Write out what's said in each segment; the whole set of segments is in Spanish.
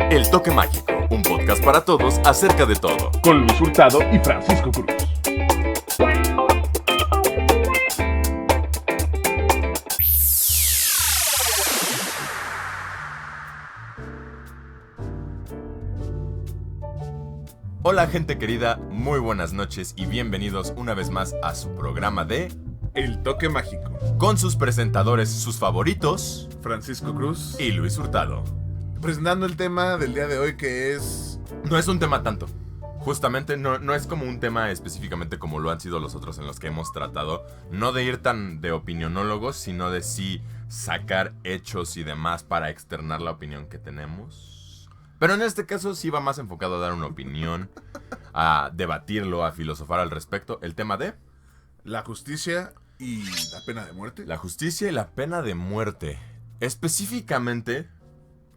El Toque Mágico, un podcast para todos acerca de todo. Con Luis Hurtado y Francisco Cruz. Hola gente querida, muy buenas noches y bienvenidos una vez más a su programa de El Toque Mágico. Con sus presentadores, sus favoritos, Francisco Cruz. y Luis Hurtado. Presentando el tema del día de hoy, que es... No es un tema tanto. Justamente no es como un tema específicamente como lo han sido los otros en los que hemos tratado. No de ir tan de opinionólogos, sino de sí sacar hechos y demás para externar la opinión que tenemos. Pero en este caso sí va más enfocado a dar una opinión, a debatirlo, a filosofar al respecto. El tema de... la justicia y la pena de muerte. La justicia y la pena de muerte. Específicamente,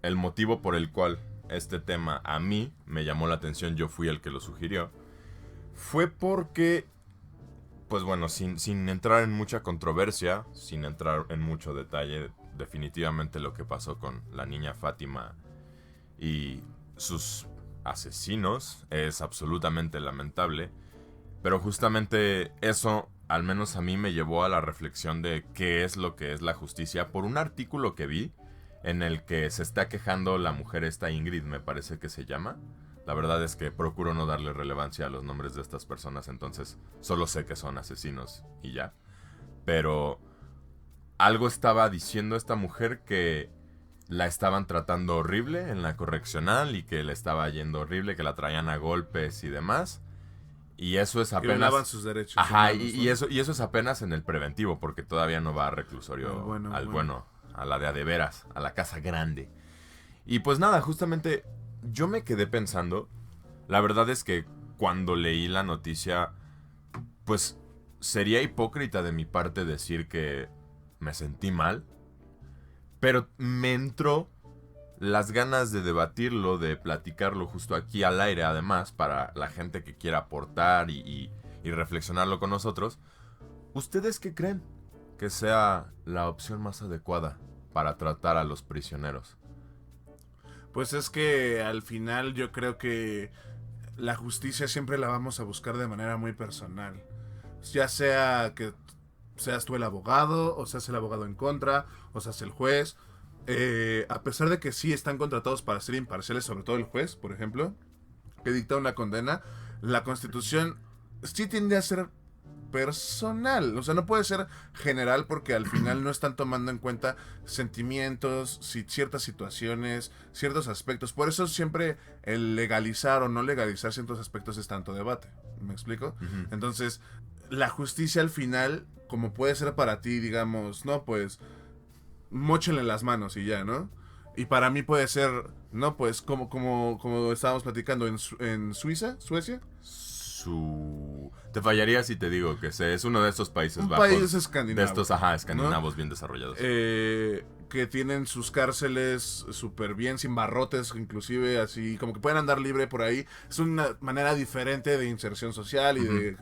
el motivo por el cual este tema a mí me llamó la atención, yo fui el que lo sugirió, fue porque, pues bueno, sin entrar en mucha controversia, sin entrar en mucho detalle, definitivamente lo que pasó con la niña Fátima y sus asesinos es absolutamente lamentable, pero justamente eso, al menos a mí, me llevó a la reflexión de qué es lo que es la justicia por un artículo que vi en el que se está quejando la mujer esta, Ingrid me parece que se llama. La verdad es que procuro no darle relevancia a los nombres de estas personas, entonces solo sé que son asesinos y ya. Pero algo estaba diciendo esta mujer, que la estaban tratando horrible en la correccional y que le estaba yendo horrible, que la traían a golpes y demás. Y eso es apenas... que violaban sus derechos. Ajá, y eso es apenas en el preventivo, porque todavía no va a reclusorio al bueno, a la de veras, a la casa grande. Y pues nada, justamente yo me quedé pensando, la verdad es que cuando leí la noticia, pues sería hipócrita de mi parte decir que me sentí mal, pero me entró las ganas de debatirlo, de platicarlo justo aquí al aire, además, para la gente que quiera aportar y reflexionarlo con nosotros. ¿Ustedes qué creen que sea la opción más adecuada para tratar a los prisioneros? Pues es que al final yo creo que la justicia siempre la vamos a buscar de manera muy personal. Ya sea que seas tú el abogado, o seas el abogado en contra, o seas el juez. A pesar de que sí están contratados para ser imparciales, sobre todo el juez, por ejemplo, que dicta una condena, la Constitución sí tiende a ser personal, o sea, no puede ser general, porque al final no están tomando en cuenta sentimientos, ciertas situaciones, ciertos aspectos. Por eso siempre el legalizar o no legalizar ciertos aspectos es tanto debate. ¿Me explico? Uh-huh. Entonces, la justicia al final, como puede ser para ti, digamos, no, pues móchenle las manos y ya, ¿no? Y para mí puede ser, no, pues como estábamos platicando en Suecia. Te fallaría si te digo que es uno de estos Países Bajos. País escandinavo. De estos, escandinavos, ¿no? Bien desarrollados. Que tienen sus cárceles súper bien, sin barrotes, inclusive, así, como que pueden andar libre por ahí. Es una manera diferente de inserción social y de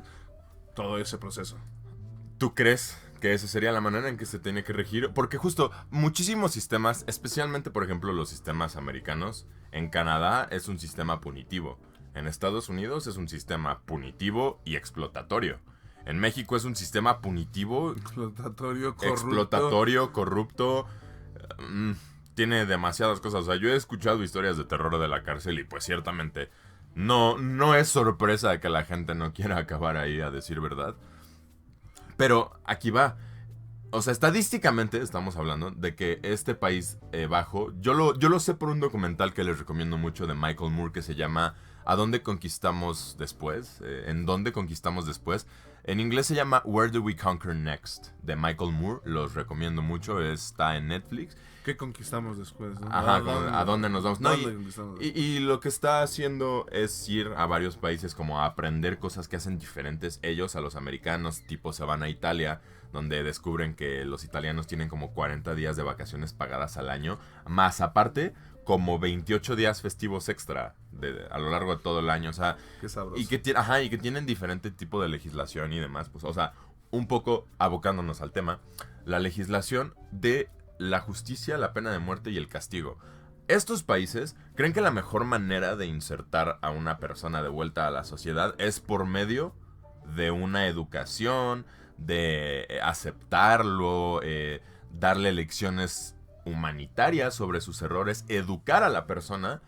todo ese proceso. ¿Tú crees que esa sería la manera en que se tiene que regir? Porque justo muchísimos sistemas, especialmente por ejemplo los sistemas americanos, en Canadá es un sistema punitivo. En Estados Unidos es un sistema punitivo y explotatorio. En México es un sistema punitivo, explotatorio, corrupto. Tiene demasiadas cosas. O sea, yo he escuchado historias de terror de la cárcel y pues ciertamente no es sorpresa de que la gente no quiera acabar ahí, a decir verdad. Pero aquí va. O sea, estadísticamente estamos hablando de que este País Bajo, yo lo sé por un documental que les recomiendo mucho de Michael Moore, que se llama ¿A dónde conquistamos después? ¿En dónde conquistamos después? En inglés se llama Where Do We Conquer Next, de Michael Moore. Los recomiendo mucho, está en Netflix. ¿Qué conquistamos después? ¿No? Ajá, ¿a dónde nos vamos? No, y lo que está haciendo es ir a varios países como a aprender cosas que hacen diferentes ellos a los americanos. Tipo se van a Italia, donde descubren que los italianos tienen como 40 días de vacaciones pagadas al año, más aparte como 28 días festivos extra a lo largo de todo el año. O sea, qué sabroso. Y que tienen diferente tipo de legislación y demás. Pues, o sea, un poco abocándonos al tema, la legislación de la justicia, la pena de muerte y el castigo. estos países creen que la mejor manera de insertar a una persona de vuelta a la sociedad es por medio de una educación, de aceptarlo, darle lecciones humanitarias sobre sus errores, educar a la persona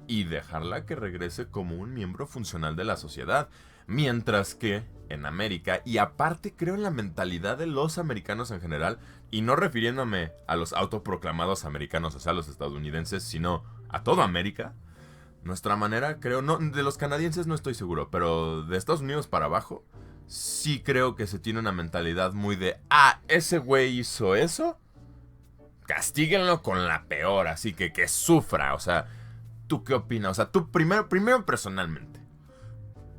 y dejarla que regrese como un miembro funcional de la sociedad. Mientras que en América, y aparte creo en la mentalidad de los americanos en general, y no refiriéndome a los autoproclamados americanos, o sea, los estadounidenses, sino a toda América, nuestra manera, creo, no, de los canadienses no estoy seguro, pero de Estados Unidos para abajo, sí creo que se tiene una mentalidad muy de, ese güey hizo eso, castíguenlo con la peor, así que sufra, o sea, ¿tú qué opinas? O sea, tú primero personalmente.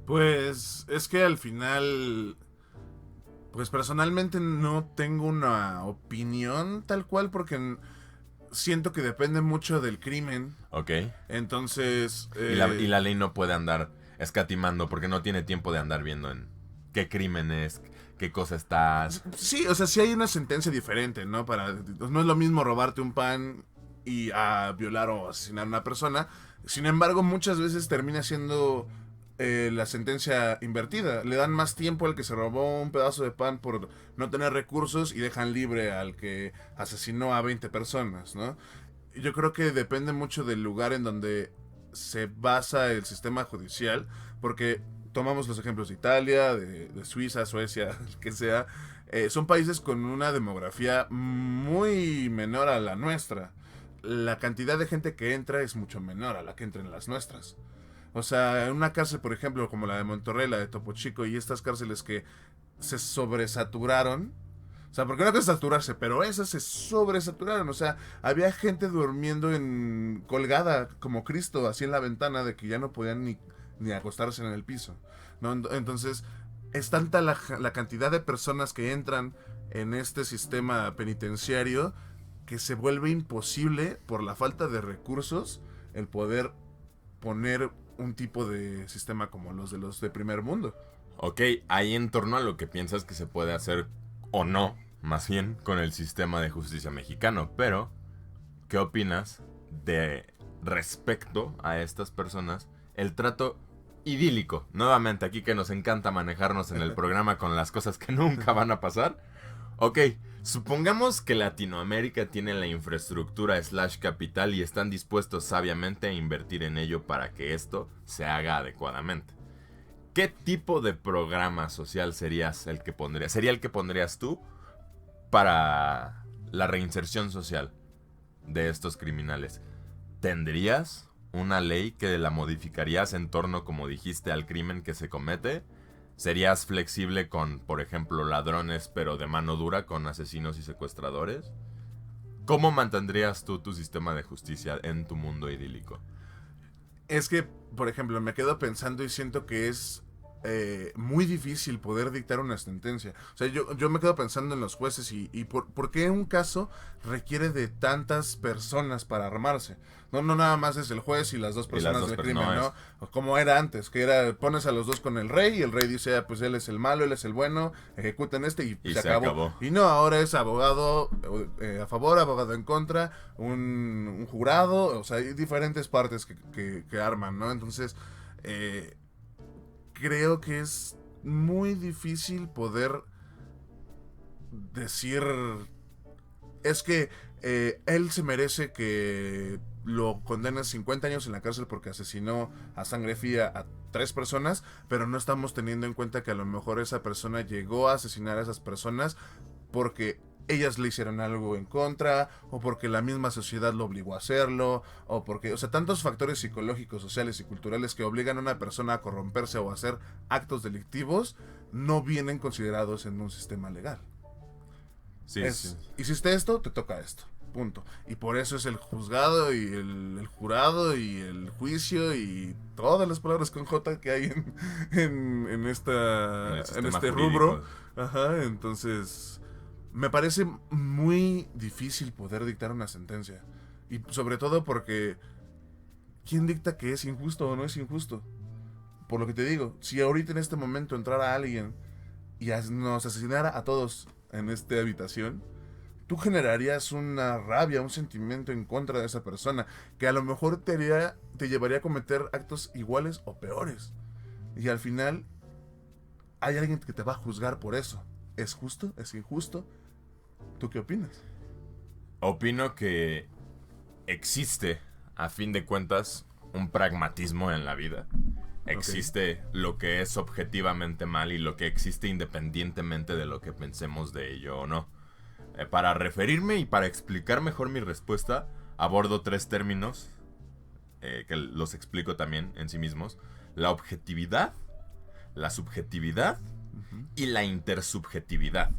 Pues es que al final, pues personalmente no tengo una opinión tal cual porque siento que depende mucho del crimen. Ok. Entonces... Y la ley no puede andar escatimando porque no tiene tiempo de andar viendo en qué crimen es, qué cosa estás. Sí, o sea, sí hay una sentencia diferente, ¿no? No es lo mismo robarte un pan y violar o asesinar a una persona. Sin embargo, muchas veces termina siendo la sentencia invertida. Le dan más tiempo al que se robó un pedazo de pan por no tener recursos y dejan libre al que asesinó a 20 personas, ¿no? Yo creo que depende mucho del lugar en donde se basa el sistema judicial, porque tomamos los ejemplos de Italia, de Suiza, Suecia, el que sea, son países con una demografía muy menor a la nuestra. La cantidad de gente que entra es mucho menor a la que entra en las nuestras. O sea, en una cárcel, por ejemplo, como la de Monterrey, la de Topo Chico y estas cárceles que se sobresaturaron. O sea, porque no es saturarse, pero esas se sobresaturaron. O sea, había gente durmiendo colgada como Cristo, así en la ventana, de que ya no podían ni acostarse en el piso, ¿no? Entonces, es tanta la cantidad de personas que entran en este sistema penitenciario que se vuelve imposible, por la falta de recursos, el poder poner un tipo de sistema como los de primer mundo. Ok, ahí en torno a lo que piensas que se puede hacer o no, más bien, con el sistema de justicia mexicano. Pero, ¿qué opinas de respecto a estas personas el trato idílico? Nuevamente, aquí que nos encanta manejarnos en el programa con las cosas que nunca van a pasar. Ok, supongamos que Latinoamérica tiene la infraestructura / capital y están dispuestos sabiamente a invertir en ello para que esto se haga adecuadamente. ¿Qué tipo de programa social sería el que pondrías tú para la reinserción social de estos criminales? ¿Tendrías una ley que la modificarías en torno, como dijiste, al crimen que se comete? ¿Serías flexible con, por ejemplo, ladrones pero de mano dura con asesinos y secuestradores? ¿Cómo mantendrías tú tu sistema de justicia en tu mundo idílico? Es que, por ejemplo, me quedo pensando y siento que es muy difícil poder dictar una sentencia. O sea, yo me quedo pensando en los jueces y por qué un caso requiere de tantas personas para armarse. No nada más es el juez y las dos personas del crimen, ¿no? Como era antes, que era pones a los dos con el rey y el rey dice, pues él es el malo, él es el bueno, ejecuten y se acabó. Y no, ahora es abogado a favor, abogado en contra, un jurado, o sea, hay diferentes partes que arman, ¿no? Entonces, creo que es muy difícil poder decir, es que él se merece que lo condenes 50 años en la cárcel porque asesinó a sangre fría a 3 personas, pero no estamos teniendo en cuenta que a lo mejor esa persona llegó a asesinar a esas personas porque ellas le hicieron algo en contra, o porque la misma sociedad lo obligó a hacerlo, o porque, o sea, tantos factores psicológicos, sociales y culturales que obligan a una persona a corromperse o a hacer actos delictivos, no vienen considerados en un sistema legal. Sí. Hiciste esto, te toca esto. Punto. Y por eso es el juzgado y el jurado y el juicio y todas las palabras con J que hay en este rubro. Ajá, entonces me parece muy difícil poder dictar una sentencia. Y sobre todo porque ¿quién dicta que es injusto o no es injusto? Por lo que te digo, si ahorita en este momento entrara alguien y nos asesinara a todos en esta habitación, tú generarías una rabia, un sentimiento en contra de esa persona, que a lo mejor te llevaría a cometer actos iguales o peores. Y al final hay alguien que te va a juzgar por eso. ¿Es justo? ¿Es injusto? ¿Tú qué opinas? Opino que existe, a fin de cuentas, un pragmatismo en la vida. Existe lo que es objetivamente mal y lo que existe independientemente de lo que pensemos de ello o no. Para referirme y para explicar mejor mi respuesta, abordo 3 términos que los explico también en sí mismos. La objetividad, la subjetividad y la intersubjetividad.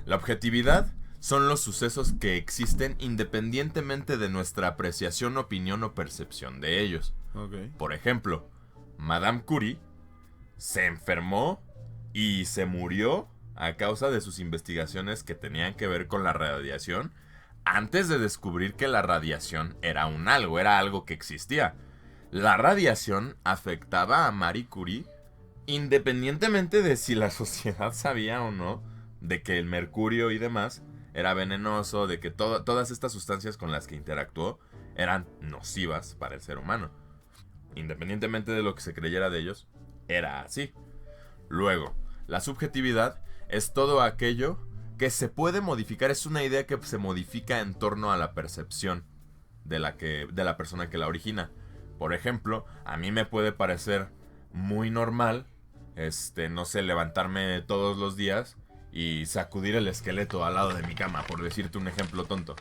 La objetividad son los sucesos que existen independientemente de nuestra apreciación, opinión o percepción de ellos. Por ejemplo, Madame Curie se enfermó y se murió a causa de sus investigaciones que tenían que ver con la radiación antes de descubrir que la radiación era algo que existía. La radiación afectaba a Marie Curie independientemente de si la sociedad sabía o no de que el mercurio y demás era venenoso, de que todas estas sustancias con las que interactuó eran nocivas para el ser humano. Independientemente de lo que se creyera de ellos, era así. Luego, la subjetividad es todo aquello que se puede modificar, es una idea que se modifica en torno a la percepción de la persona que la origina. Por ejemplo, a mí me puede parecer muy normal, no sé, levantarme todos los días y sacudir el esqueleto al lado de mi cama, por decirte un ejemplo tonto.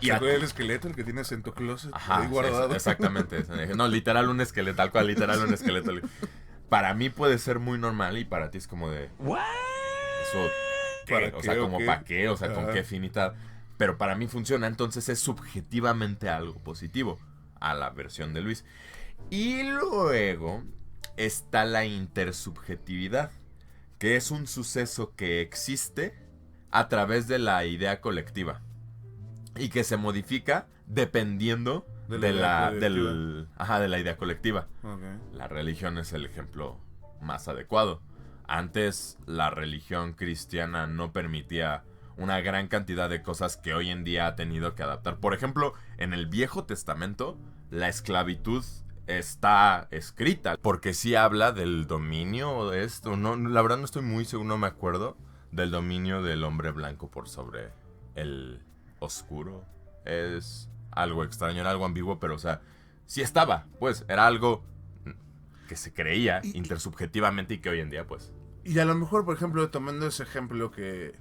¿Sacudir el esqueleto, el que tienes en tu closet ahí guardado? Sí, exactamente. No, literal un esqueleto, tal cual, literal un esqueleto. Para mí puede ser muy normal y para ti es como de... ¿What? Eso, ¿qué? O sea, como ¿para qué? O sea, ¿con qué finalidad? Pero para mí funciona, entonces es subjetivamente algo positivo a la versión de Luis. Y luego está la intersubjetividad, que es un suceso que existe a través de la idea colectiva y que se modifica dependiendo de la idea colectiva. La religión es el ejemplo más adecuado. Antes la religión cristiana no permitía una gran cantidad de cosas que hoy en día ha tenido que adaptar. Por ejemplo, en el Viejo Testamento la esclavitud está escrita, porque sí habla del dominio de esto. No, la verdad no estoy muy seguro, no me acuerdo del dominio del hombre blanco por sobre el oscuro. Es algo extraño, era algo ambiguo, pero o sea, sí estaba, pues, era algo que se creía intersubjetivamente y que hoy en día, pues. Y a lo mejor, por ejemplo, tomando ese ejemplo que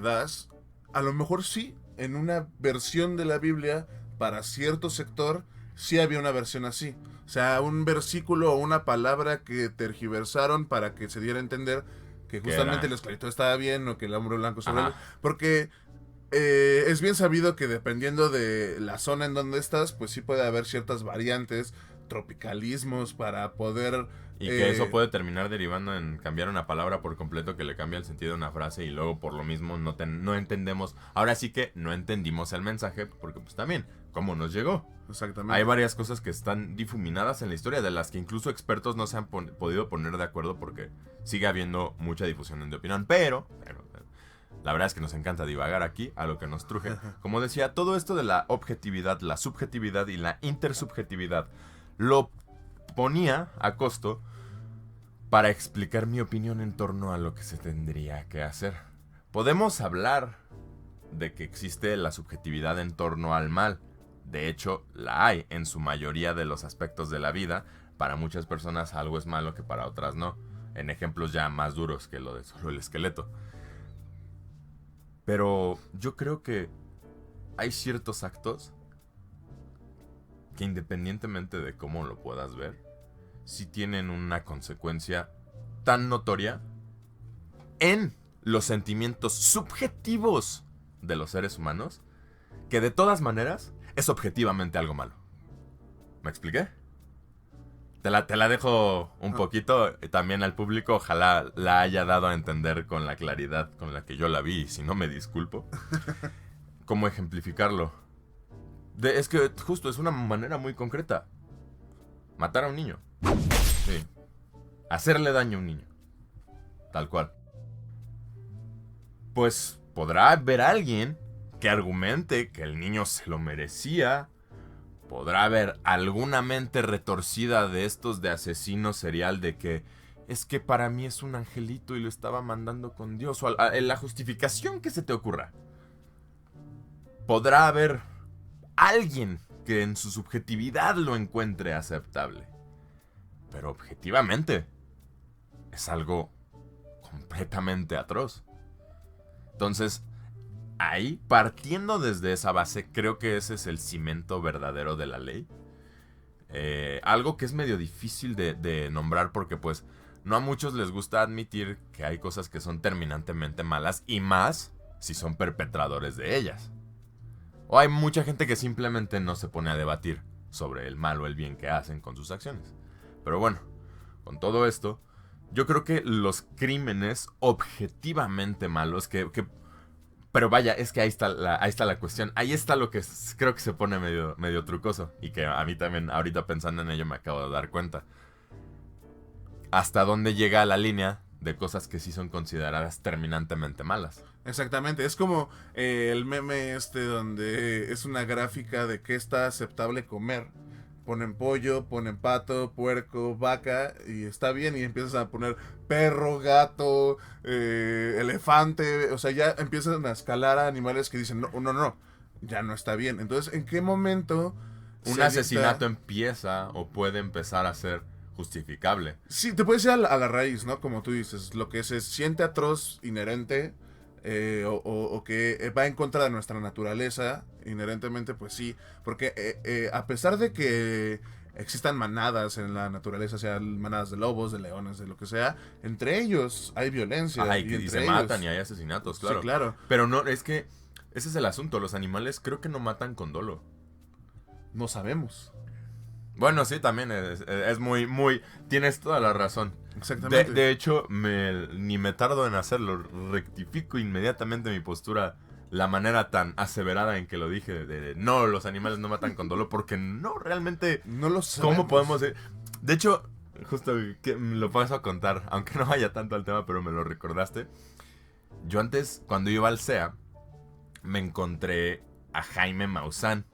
das, a lo mejor sí, en una versión de la Biblia, para cierto sector, sí había una versión así. O sea, un versículo o una palabra que tergiversaron para que se diera a entender que justamente la esclavitud estaba bien o que el hombre blanco sobre él. Porque es bien sabido que dependiendo de la zona en donde estás, pues sí puede haber ciertas variantes, tropicalismos para poder... Y que eso puede terminar derivando en cambiar una palabra por completo que le cambia el sentido de una frase y luego por lo mismo no entendemos. Ahora sí que no entendimos el mensaje porque pues también, ¿cómo nos llegó? Exactamente. Hay varias cosas que están difuminadas en la historia de las que incluso expertos no se han podido poner de acuerdo porque sigue habiendo mucha difusión de opinión. Pero la verdad es que nos encanta divagar aquí a lo que nos truje. Como decía, todo esto de la objetividad, la subjetividad y la intersubjetividad lo ponía a costo para explicar mi opinión en torno a lo que se tendría que hacer. Podemos hablar de que existe la subjetividad en torno al mal. De hecho, la hay en su mayoría de los aspectos de la vida. Para muchas personas algo es malo que para otras no. En ejemplos ya más duros que lo de solo el esqueleto. Pero yo creo que hay ciertos actos que independientemente de cómo lo puedas ver, sí tienen una consecuencia tan notoria en los sentimientos subjetivos de los seres humanos que de todas maneras es objetivamente algo malo. ¿Me expliqué? Te la dejo un poquito también al público. Ojalá la haya dado a entender con la claridad con la que yo la vi. Y si no, me disculpo. ¿Cómo ejemplificarlo? Es que justo es una manera muy concreta. Matar a un niño. Sí. Hacerle daño a un niño. Tal cual. Pues podrá haber alguien que argumente que el niño se lo merecía. Podrá haber alguna mente retorcida de estos de asesino serial de que es que para mí es un angelito y lo estaba mandando con Dios. O la justificación que se te ocurra. Podrá haber alguien que en su subjetividad lo encuentre aceptable. Pero objetivamente es algo completamente atroz. Entonces, ahí, partiendo desde esa base, creo que ese es el cimiento verdadero de la ley. Algo que es medio difícil de nombrar porque pues no a muchos les gusta admitir que hay cosas que son terminantemente malas y más si son perpetradores de ellas. O hay mucha gente que simplemente no se pone a debatir sobre el mal o el bien que hacen con sus acciones. Pero bueno, con todo esto, yo creo que los crímenes objetivamente malos pero vaya, es que ahí está la cuestión. Ahí está lo que creo que se pone medio trucoso. Y que a mí también, ahorita pensando en ello, me acabo de dar cuenta. ¿Hasta dónde llega la línea de cosas que sí son consideradas terminantemente malas? Exactamente, es como el meme donde es una gráfica de qué está aceptable comer. Ponen pollo, ponen pato, puerco, vaca y está bien y empiezas a poner perro, gato, elefante, o sea, ya empiezan a escalar a animales que dicen no, ya no está bien. Entonces, ¿en qué momento un asesinato empieza o puede empezar a ser justificable? Sí, te puedes ir a la raíz, ¿no? Como tú dices, lo que se siente atroz, inherente, o que va en contra de nuestra naturaleza, inherentemente, pues sí, porque a pesar de que existan manadas en la naturaleza, sean manadas de lobos, de leones, de lo que sea, entre ellos hay violencia. Y se matan y hay asesinatos, claro. Sí, claro. Pero no, es que ese es el asunto, los animales creo que no matan con dolo. No sabemos. Bueno, sí, también es muy... Tienes toda la razón. Exactamente. De hecho, ni me tardo en hacerlo. Rectifico inmediatamente mi postura. La manera tan aseverada en que lo dije. No, los animales no matan con dolor. Porque no, realmente... No lo sabemos. ¿Cómo podemos...? De hecho, justo que me lo paso a contar. Aunque no vaya tanto al tema, pero me lo recordaste. Yo antes, cuando iba al CEA, me encontré a Jaime Maussan.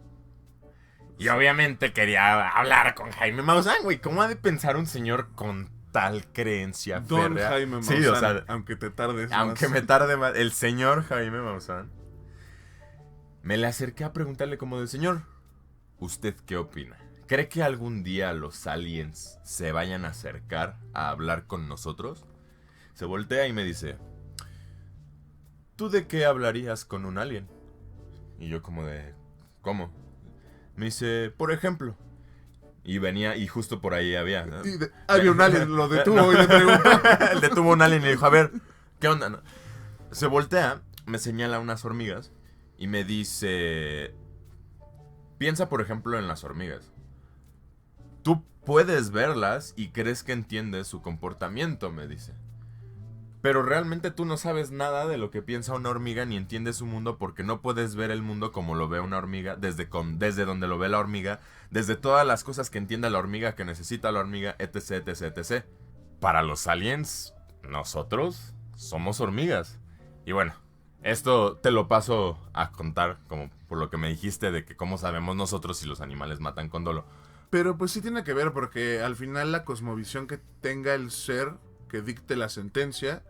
Y obviamente quería hablar con Jaime Maussan, güey. ¿Cómo ha de pensar un señor con tal creencia Don férrea? Jaime Maussan, sí, o sea, aunque te tardes aunque más. me tarde más. El señor Jaime Maussan. Me le acerqué a preguntarle como de, señor, ¿usted qué opina? ¿Cree que algún día los aliens se vayan a acercar a hablar con nosotros? Se voltea y me dice, ¿tú de qué hablarías con un alien? Y yo como de, ¿cómo? Me dice, por ejemplo. Y venía, y justo por ahí había, ¿no? Había un alien, lo detuvo y le preguntó. Detuvo un alien y le dijo, a ver, ¿qué onda? ¿No? Se voltea, me señala unas hormigas y me dice, piensa por ejemplo en las hormigas. Tú puedes verlas y crees que entiendes su comportamiento, me dice. Pero realmente tú no sabes nada de lo que piensa una hormiga ni entiendes su mundo porque no puedes ver el mundo como lo ve una hormiga, desde donde lo ve la hormiga, desde todas las cosas que entiende la hormiga, que necesita la hormiga, etc, etc, etc. Para los aliens, nosotros somos hormigas. Y bueno, esto te lo paso a contar como por lo que me dijiste de que cómo sabemos nosotros si los animales matan con dolo. Pero pues sí tiene que ver porque al final la cosmovisión que tenga el ser que dicte la sentencia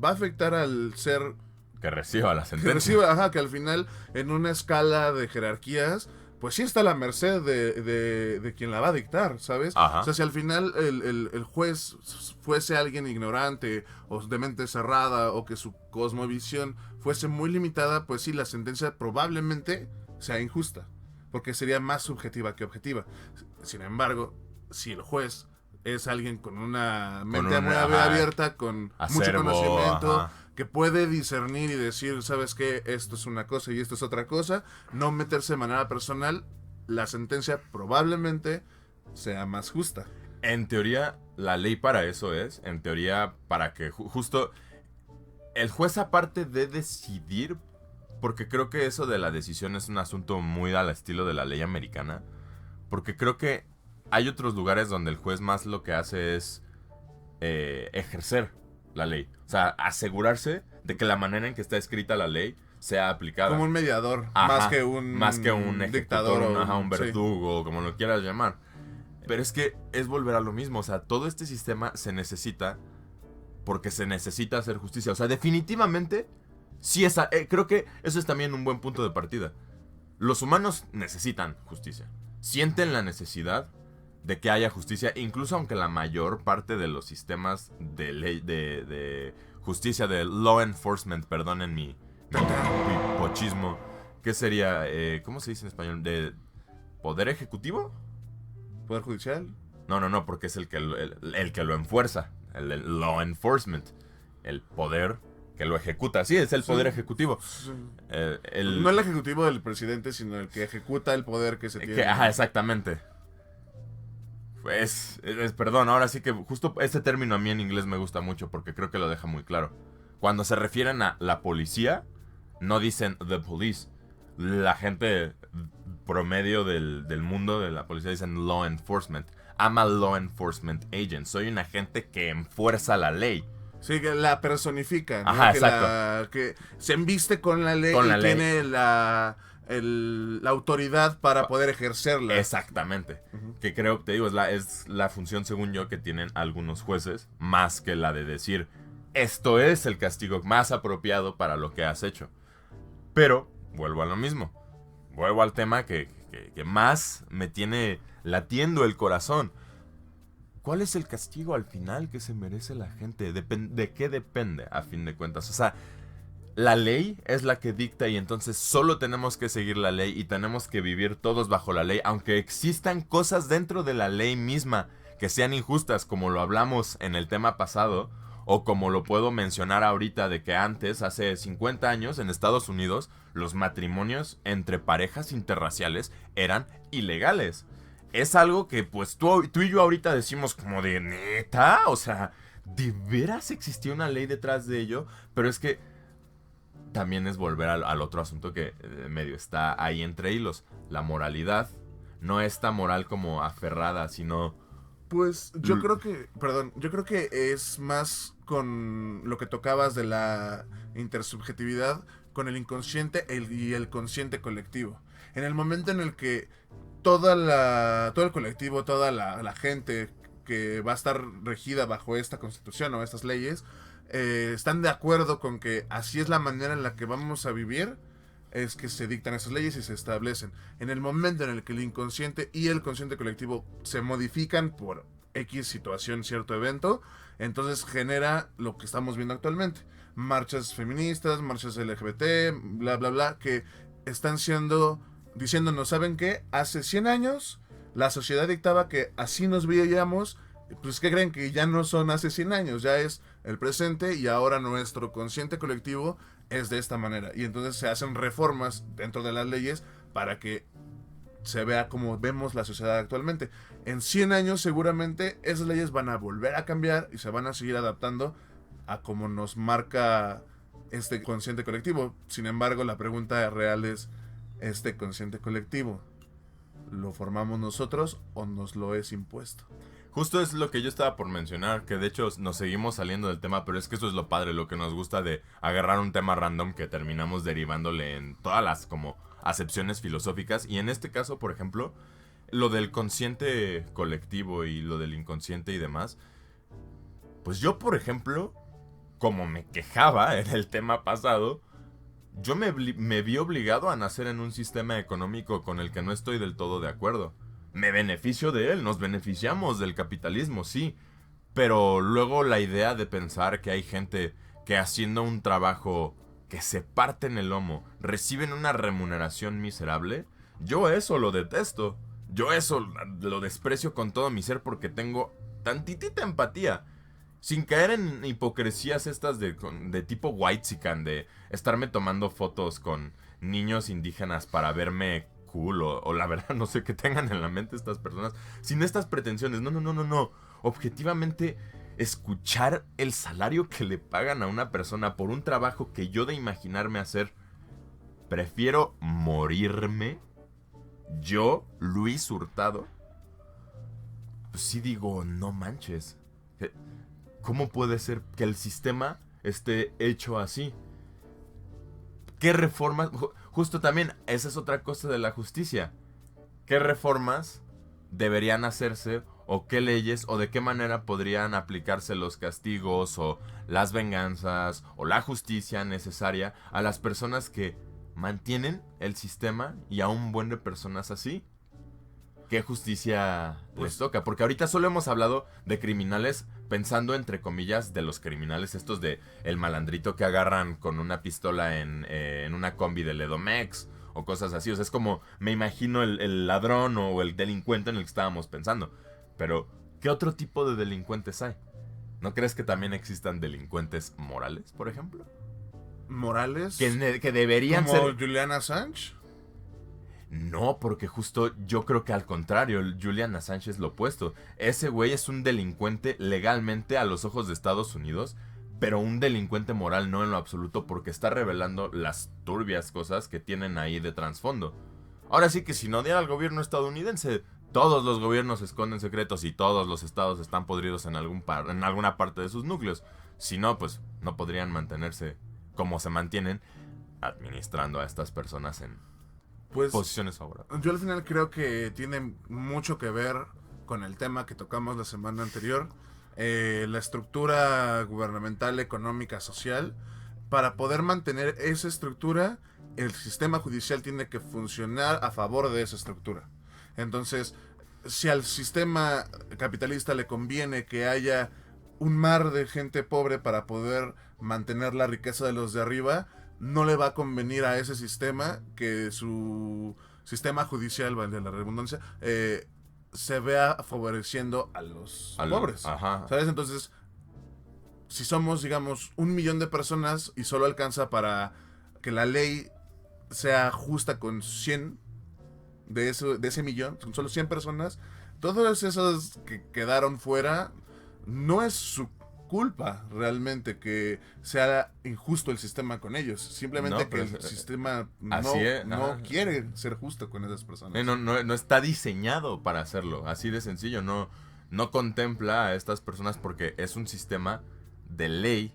va a afectar al ser que reciba la sentencia. Que reciba, que al final en una escala de jerarquías pues sí está a la merced de quien la va a dictar, ¿sabes? Ajá. O sea, si al final el juez fuese alguien ignorante o de mente cerrada o que su cosmovisión fuese muy limitada, pues sí, la sentencia probablemente sea injusta, porque sería más subjetiva que objetiva. Sin embargo, si el juez es alguien con una mente muy abierta, con mucho conocimiento, ajá, que puede discernir y decir, ¿sabes qué? Esto es una cosa y esto es otra cosa, no meterse de manera personal, la sentencia probablemente sea más justa. En teoría, la ley para eso es, en teoría, para que justo el juez aparte de decidir, porque creo que eso de la decisión es un asunto muy al estilo de la ley americana, porque creo que hay otros lugares donde el juez más lo que hace es ejercer la ley. O sea, asegurarse de que la manera en que está escrita la ley sea aplicada. Como un mediador, Ajá, más que un ejecutor, dictador o un verdugo, como lo quieras llamar. Pero es que es volver a lo mismo. O sea, todo este sistema se necesita porque se necesita hacer justicia. O sea, definitivamente, sí creo que eso es también un buen punto de partida. Los humanos necesitan justicia. Sienten la necesidad de que haya justicia, incluso aunque la mayor parte de los sistemas de ley, de justicia, de law enforcement, perdonen mi pochismo, ¿qué sería? ¿Cómo se dice en español? ¿De poder ejecutivo? ¿Poder judicial? No, porque es el que lo enfuerza, el law enforcement, el poder que lo ejecuta. Sí, es el poder ejecutivo. Sí. No el ejecutivo del presidente, sino el que ejecuta el poder que se tiene. Ajá, exactamente. Perdón, ahora sí que justo este término a mí en inglés me gusta mucho porque creo que lo deja muy claro. Cuando se refieren a la policía, no dicen the police. La gente promedio del mundo de la policía dicen law enforcement. I'm a law enforcement agent. Soy un agente que enfuerza la ley. Sí, que la personifica, ¿no? Ajá, que exacto. Que se embiste con la ley Con la y ley. tiene la autoridad para poder ejercerla. Exactamente. Que creo, te digo, es la función, según yo, que tienen algunos jueces, más que la de decir, esto es el castigo más apropiado para lo que has hecho. Pero, vuelvo a lo mismo. Vuelvo al tema que más me tiene latiendo el corazón. ¿Cuál es el castigo al final que se merece la gente? ¿De qué depende, a fin de cuentas? O sea, la ley es la que dicta y entonces solo tenemos que seguir la ley y tenemos que vivir todos bajo la ley, aunque existan cosas dentro de la ley misma que sean injustas, como lo hablamos en el tema pasado, o como lo puedo mencionar ahorita de que antes, hace 50 años, en Estados Unidos, los matrimonios entre parejas interraciales eran ilegales. Es algo que pues tú y yo ahorita decimos como de neta, o sea, ¿de veras existía una ley detrás de ello? Pero es que también es volver al otro asunto que medio está ahí entre hilos. La moralidad no está moral como aferrada, sino... Pues yo creo que es más con lo que tocabas de la intersubjetividad, con el inconsciente y el consciente colectivo. En el momento en el que todo el colectivo, toda la gente que va a estar regida bajo esta constitución o estas leyes, están de acuerdo con que así es la manera en la que vamos a vivir, es que se dictan esas leyes y se establecen. En el momento en el que el inconsciente y el consciente colectivo se modifican por X situación, cierto evento, entonces genera lo que estamos viendo actualmente. Marchas feministas, marchas LGBT, bla, bla, bla, que están diciéndonos, ¿saben qué? Hace 100 años la sociedad dictaba que así nos veíamos. Pues ¿qué creen? Que ya no son hace 100 años, ya es el presente y ahora nuestro consciente colectivo es de esta manera. Y entonces se hacen reformas dentro de las leyes para que se vea como vemos la sociedad actualmente. En 100 años seguramente esas leyes van a volver a cambiar y se van a seguir adaptando a como nos marca este consciente colectivo. Sin embargo, la pregunta real es, ¿este consciente colectivo lo formamos nosotros o nos lo es impuesto? Justo es lo que yo estaba por mencionar, que de hecho nos seguimos saliendo del tema, pero es que eso es lo padre, lo que nos gusta de agarrar un tema random que terminamos derivándole en todas las como acepciones filosóficas. Y en este caso, por ejemplo, lo del consciente colectivo y lo del inconsciente y demás, pues yo, por ejemplo, como me quejaba en el tema pasado, yo me vi obligado a nacer en un sistema económico con el que no estoy del todo de acuerdo. Me beneficio de él, nos beneficiamos del capitalismo, sí. Pero luego la idea de pensar que hay gente que haciendo un trabajo que se parte en el lomo reciben una remuneración miserable, yo eso lo detesto. Yo eso lo desprecio con todo mi ser porque tengo tantitita empatía. Sin caer en hipocresías estas de tipo whitezican, de estarme tomando fotos con niños indígenas para verme cool o la verdad no sé qué tengan en la mente estas personas. Sin estas pretensiones, no. Objetivamente, escuchar el salario que le pagan a una persona por un trabajo que yo de imaginarme hacer, prefiero morirme. Yo, Luis Hurtado, pues sí digo, no manches. ¿cómo puede ser que el sistema esté hecho así? ¿Qué reformas? Justo también, esa es otra cosa de la justicia. ¿Qué reformas deberían hacerse o qué leyes o de qué manera podrían aplicarse los castigos o las venganzas o la justicia necesaria a las personas que mantienen el sistema y a un buen de personas así? ¿Qué justicia les toca? Porque ahorita solo hemos hablado de criminales pensando entre comillas de los criminales estos de el malandrito que agarran con una pistola en una combi del Edomex o cosas así. O sea, es como me imagino el ladrón o el delincuente en el que estábamos pensando. Pero, ¿qué otro tipo de delincuentes hay? ¿No crees que también existan delincuentes morales, por ejemplo? ¿Morales? Que deberían ¿Como ser... Julian Assange? No, porque justo yo creo que al contrario, Julian Assange es lo opuesto. Ese güey es un delincuente legalmente a los ojos de Estados Unidos, pero un delincuente moral no en lo absoluto porque está revelando las turbias cosas que tienen ahí de trasfondo. Ahora sí que si no odian al gobierno estadounidense, todos los gobiernos esconden secretos y todos los estados están podridos en alguna parte de sus núcleos. Si no, pues no podrían mantenerse como se mantienen administrando a estas personas en Pues posiciones favorables. yo al final creo que tiene mucho que ver con el tema que tocamos la semana anterior, la estructura gubernamental, económica, social. Para poder mantener esa estructura, el sistema judicial tiene que funcionar a favor de esa estructura. Entonces, si al sistema capitalista le conviene que haya un mar de gente pobre para poder mantener la riqueza de los de arriba, no le va a convenir a ese sistema que su sistema judicial, vale la redundancia, se vea favoreciendo a los pobres. Ajá. ¿Sabes? Entonces, si somos, digamos, 1 millón de personas y solo alcanza para que la ley sea justa con 100 de ese millón, son solo 100 personas, todos esos que quedaron fuera, no es su culpa realmente que sea injusto el sistema con ellos. Simplemente No, que pero el sistema no quiere ser justo con esas personas. No está diseñado para hacerlo. Así de sencillo. No contempla a estas personas porque es un sistema de ley,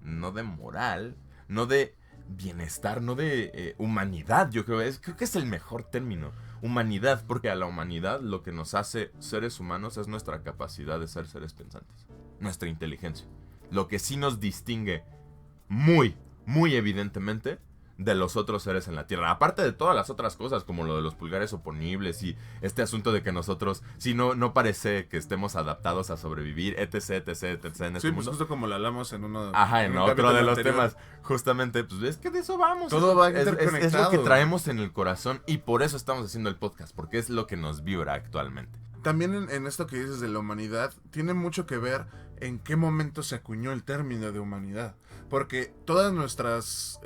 no de moral, no de bienestar, no de humanidad. Yo creo que es el mejor término. Humanidad, porque a la humanidad lo que nos hace seres humanos es nuestra capacidad de ser seres pensantes. Nuestra inteligencia. Lo que sí nos distingue muy, muy evidentemente de los otros seres en la Tierra. Aparte de todas las otras cosas, como lo de los pulgares oponibles y este asunto de que nosotros, si no parece que estemos adaptados a sobrevivir, etc, etc, etc. En este Sí, pues mundo. justo como lo hablamos en uno. Ajá, en otro de los anterior. temas. Justamente, pues es que de eso vamos. Todo va es interconectado. lo que traemos en el corazón y por eso estamos haciendo el podcast, porque es lo que nos vibra actualmente. También en esto que dices de la humanidad, tiene mucho que ver en qué momento se acuñó el término de humanidad. Porque todas nuestras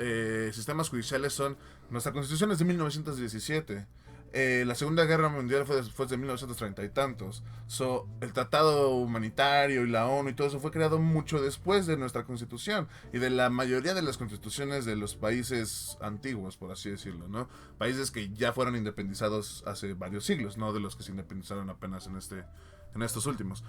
sistemas judiciales son... Nuestra constitución es de 1917. La Segunda Guerra Mundial fue después de 1930 y tantos. El Tratado Humanitario y la ONU y todo eso fue creado mucho después de nuestra constitución y de la mayoría de las constituciones de los países antiguos, por así decirlo, ¿no? Países que ya fueron independizados hace varios siglos, no de los que se independizaron apenas en estos últimos.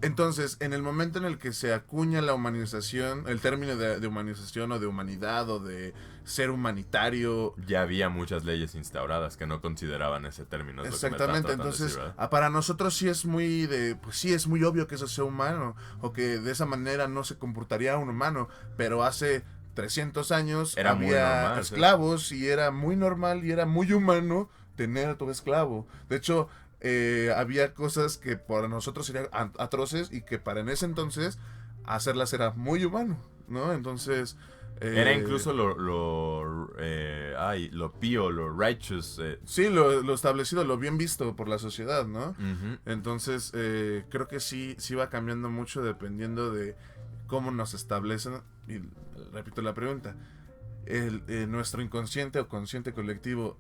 Entonces, en el momento en el que se acuña la humanización, el término de humanización o de humanidad o de ser humanitario... Ya había muchas leyes instauradas que no consideraban ese término. Exactamente, entonces para nosotros sí es muy pues sí es muy obvio que eso sea humano o que de esa manera no se comportaría un humano, pero hace 300 años había esclavos, ¿sí? Y era muy normal y era muy humano tener a tu esclavo. De hecho... había cosas que para nosotros serían atroces y que para en ese entonces hacerlas era muy humano, ¿no? Entonces... era incluso lo pío, lo righteous. Sí, lo establecido, lo bien visto por la sociedad, ¿no? Uh-huh. Entonces, creo que sí va cambiando mucho dependiendo de cómo nos establecen. Y repito la pregunta, nuestro inconsciente o consciente colectivo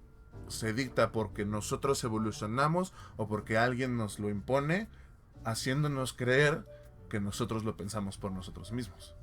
se dicta porque nosotros evolucionamos o porque alguien nos lo impone, haciéndonos creer que nosotros lo pensamos por nosotros mismos.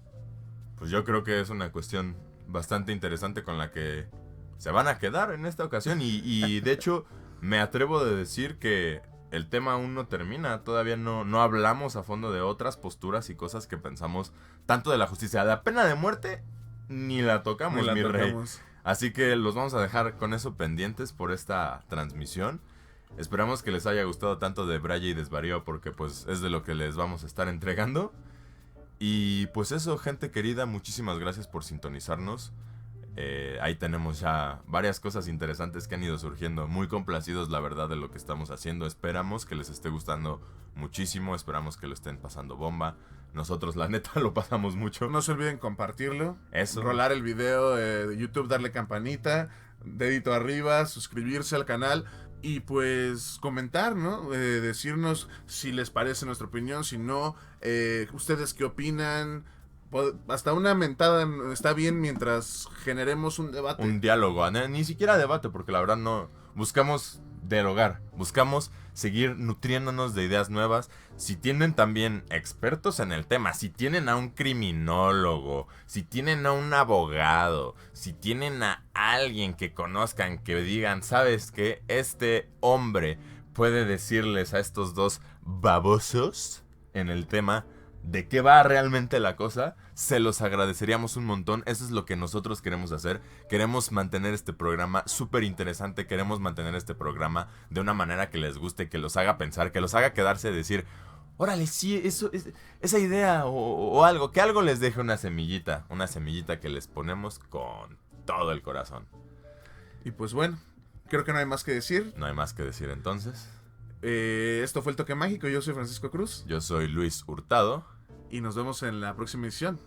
Pues yo creo que es una cuestión bastante interesante con la que se van a quedar en esta ocasión y de hecho me atrevo a decir que el tema aún no termina. Todavía no hablamos a fondo de otras posturas y cosas que pensamos tanto de la justicia. La pena de muerte ni la tocamos, mi rey. Así que los vamos a dejar con eso pendientes por esta transmisión. Esperamos que les haya gustado tanto de Braya y Desvarío, porque pues es de lo que les vamos a estar entregando. Y pues eso, gente querida, muchísimas gracias por sintonizarnos. Ahí tenemos ya varias cosas interesantes que han ido surgiendo. Muy complacidos, la verdad, de lo que estamos haciendo. Esperamos que les esté gustando muchísimo. Esperamos que lo estén pasando bomba. Nosotros, la neta, lo pasamos mucho. No se olviden compartirlo. Eso. Rolar el video de YouTube, darle campanita, dedito arriba, suscribirse al canal. Y pues comentar, ¿no? Decirnos si les parece nuestra opinión, si no, ustedes qué opinan. Hasta una mentada está bien mientras generemos un debate. Un diálogo, ni siquiera debate, porque la verdad no buscamos dialogar, buscamos seguir nutriéndonos de ideas nuevas. Si tienen también expertos en el tema, si tienen a un criminólogo, si tienen a un abogado, si tienen a alguien que conozcan, que digan, ¿sabes qué? Este hombre puede decirles a estos dos babosos en el tema de qué va realmente la cosa, se los agradeceríamos un montón. Eso es lo que nosotros queremos hacer. Queremos mantener este programa súper interesante. Queremos mantener este programa de una manera que les guste, que los haga pensar, que los haga quedarse y decir, órale, sí, esa idea o algo, que algo les deje una semillita que les ponemos con todo el corazón. Y pues bueno, creo que no hay más que decir. No hay más que decir entonces. Esto fue El Toque Mágico. Yo soy Francisco Cruz. Yo soy Luis Hurtado. Y nos vemos en la próxima edición.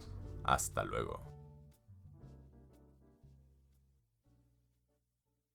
Hasta luego.